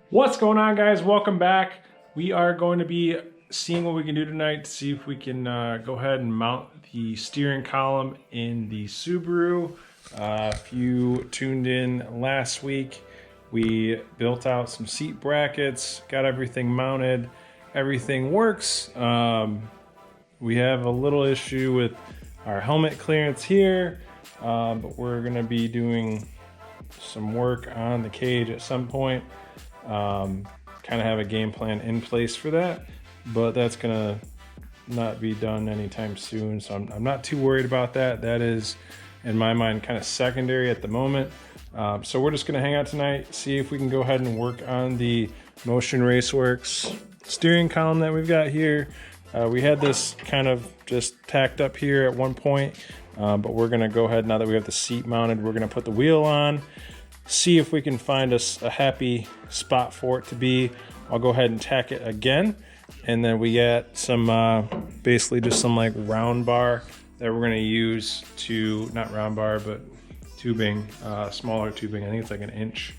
What's going on, guys? Welcome back. We are going to be seeing what we can do tonight to see if we can go ahead and mount the steering column in the Subaru. If you tuned in last week, we built out some seat brackets, got everything mounted, everything works. We have a little issue with our helmet clearance here, but we're going to be doing some work on the cage at some point. Kind of have a game plan in place for that, but that's gonna not be done anytime soon, so I'm not too worried about that. That is, in my mind, kind of secondary at the moment. So we're just gonna hang out tonight, see if we can go ahead and work on the Motion Raceworks steering column that we've got here. We had this kind of just tacked up here at one point, but we're gonna go ahead, now that we have the seat mounted, we're gonna put the wheel on, see if we can find us a happy spot for it to be. I'll go ahead and tack it again, and then we got some basically just some like round bar that we're going to use to, not round bar but tubing, smaller tubing, I think it's like an inch,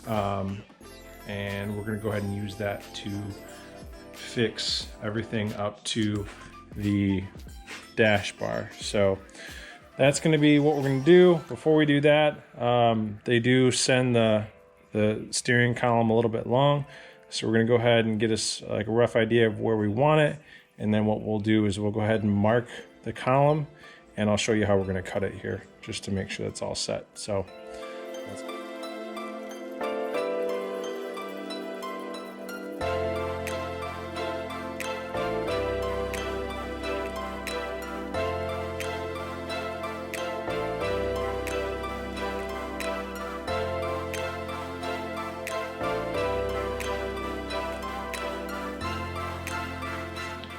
and we're going to go ahead and use that to fix everything up to the dash bar. So that's going to be what we're going to do. Before we do that, they do send the steering column a little bit long, so we're going to go ahead and get us like a rough idea of where we want it, and then what we'll do is we'll go ahead and mark the column, and I'll show you how we're going to cut it here just to make sure that's all set. So let's go.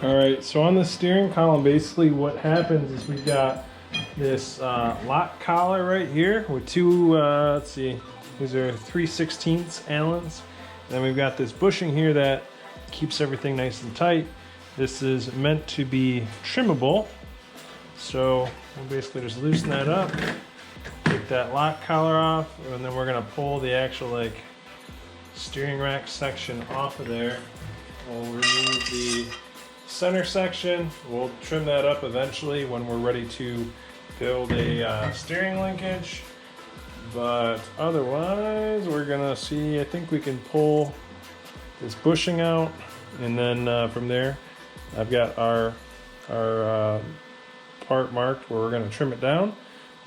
All right, so on the steering column, basically what happens is we've got this lock collar right here with two, let's see, these are 3/16 Allens. And then we've got this bushing here that keeps everything nice and tight. This is meant to be trimmable. So we'll basically just loosen that up, take that lock collar off, and then we're gonna pull the actual like steering rack section off of there. We'll remove the center section. We'll trim that up eventually when we're ready to build a steering linkage, but otherwise we're gonna see, I think we can pull this bushing out, and then from there I've got our part marked where we're gonna trim it down,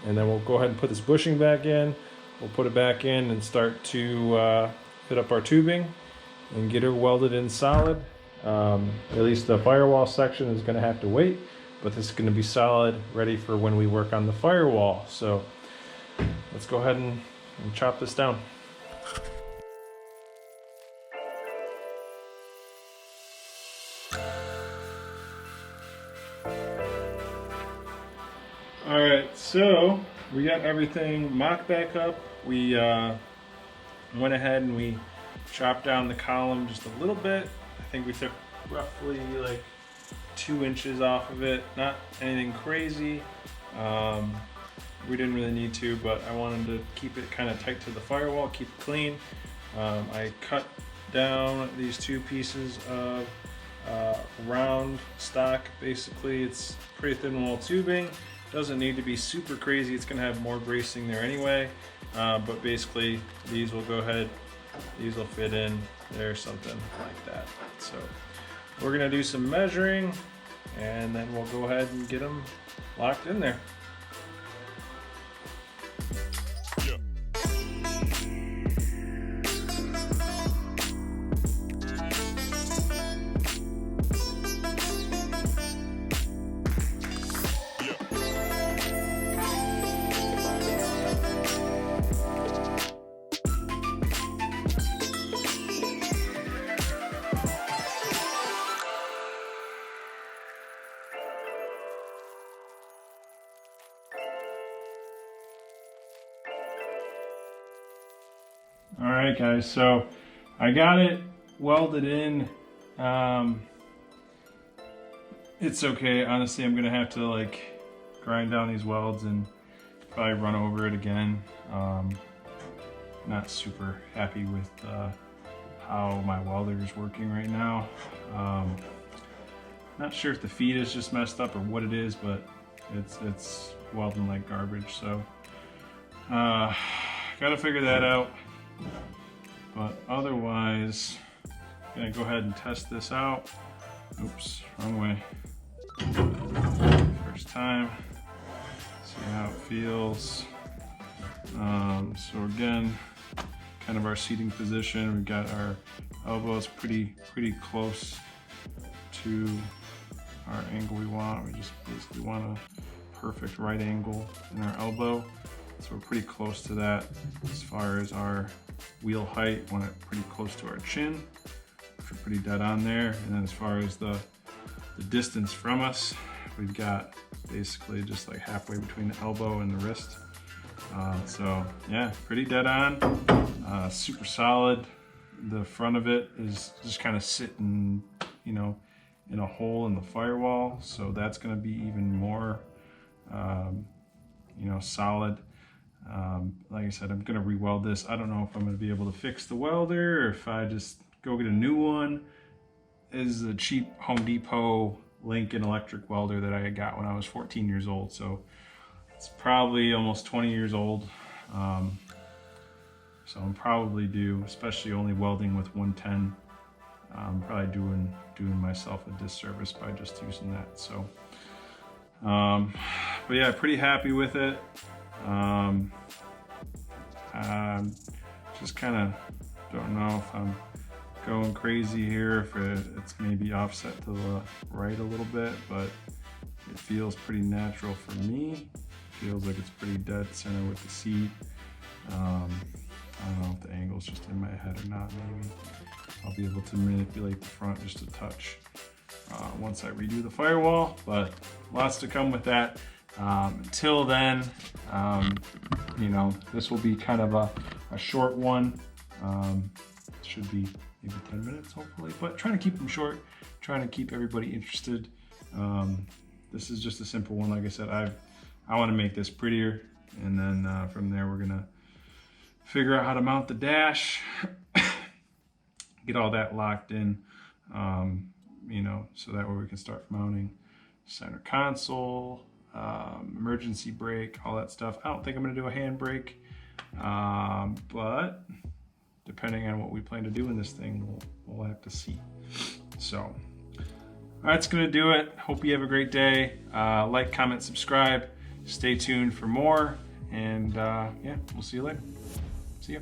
and then we'll go ahead and put this bushing back in. We'll put it back in and start to fit up our tubing and get her welded in solid. At least the firewall section is going to have to wait, but this is going to be solid, ready for when we work on the firewall. So let's go ahead and chop this down. All right, so we got everything mocked back up. We went ahead and we chopped down the column just a little bit. I think we took roughly like 2 inches off of it. Not anything crazy. We didn't really need to, but I wanted to keep it kind of tight to the firewall, keep it clean. I cut down these 2 pieces of round stock. Basically, it's pretty thin wall tubing. Doesn't need to be super crazy. It's gonna have more bracing there anyway. But basically, these will go ahead. These will fit in there, something like that. So we're gonna do some measuring, and then we'll go ahead and get them locked in there. All right, guys, so I got it welded in. It's okay. Honestly, I'm gonna have to like grind down these welds and probably run over it again. Not super happy with how my welder is working right now. Not sure if the feed is just messed up or what it is, but it's welding like garbage. So gotta figure that out. But otherwise, I'm gonna go ahead and test this out. Oops, wrong way. First time. See how it feels. So again, kind of our seating position. We've got our elbows pretty close to our angle we want. We just basically want a perfect right angle in our elbow. So we're pretty close to that. As far as our wheel height, want it pretty close to our chin, which we're pretty dead on there. And then as far as the distance from us, we've got basically just like halfway between the elbow and the wrist. So yeah, pretty dead on, super solid. The front of it is just kind of sitting, you know, in a hole in the firewall. So that's going to be even more, you know, solid. Like I said, I'm going to re-weld this. I don't know if I'm going to be able to fix the welder or if I just go get a new one. This is a cheap Home Depot Lincoln electric welder that I got when I was 14 years old. So it's probably almost 20 years old. So I'm probably due, especially only welding with 110, probably doing myself a disservice by just using that. So, but yeah, pretty happy with it. Just kind of don't know if I'm going crazy here, if it's maybe offset to the right a little bit, but it feels pretty natural for me. Feels like it's pretty dead center with the seat. I don't know if the angle's just in my head or not. Maybe I'll be able to manipulate the front just a touch once I redo the firewall, but lots to come with that. Until then, you know, this will be kind of a short one. Should be maybe 10 minutes hopefully, but trying to keep them short, trying to keep everybody interested. This is just a simple one. Like I said, I want to make this prettier, and then from there we're gonna figure out how to mount the dash, get all that locked in, you know, so that way we can start mounting center console, emergency brake, all that stuff. I don't think I'm gonna do a hand brake, but depending on what we plan to do in this thing, we'll have to see. So that's gonna do it. Hope you have a great day. Like, comment, subscribe. Stay tuned for more, and yeah, we'll see you later. See ya.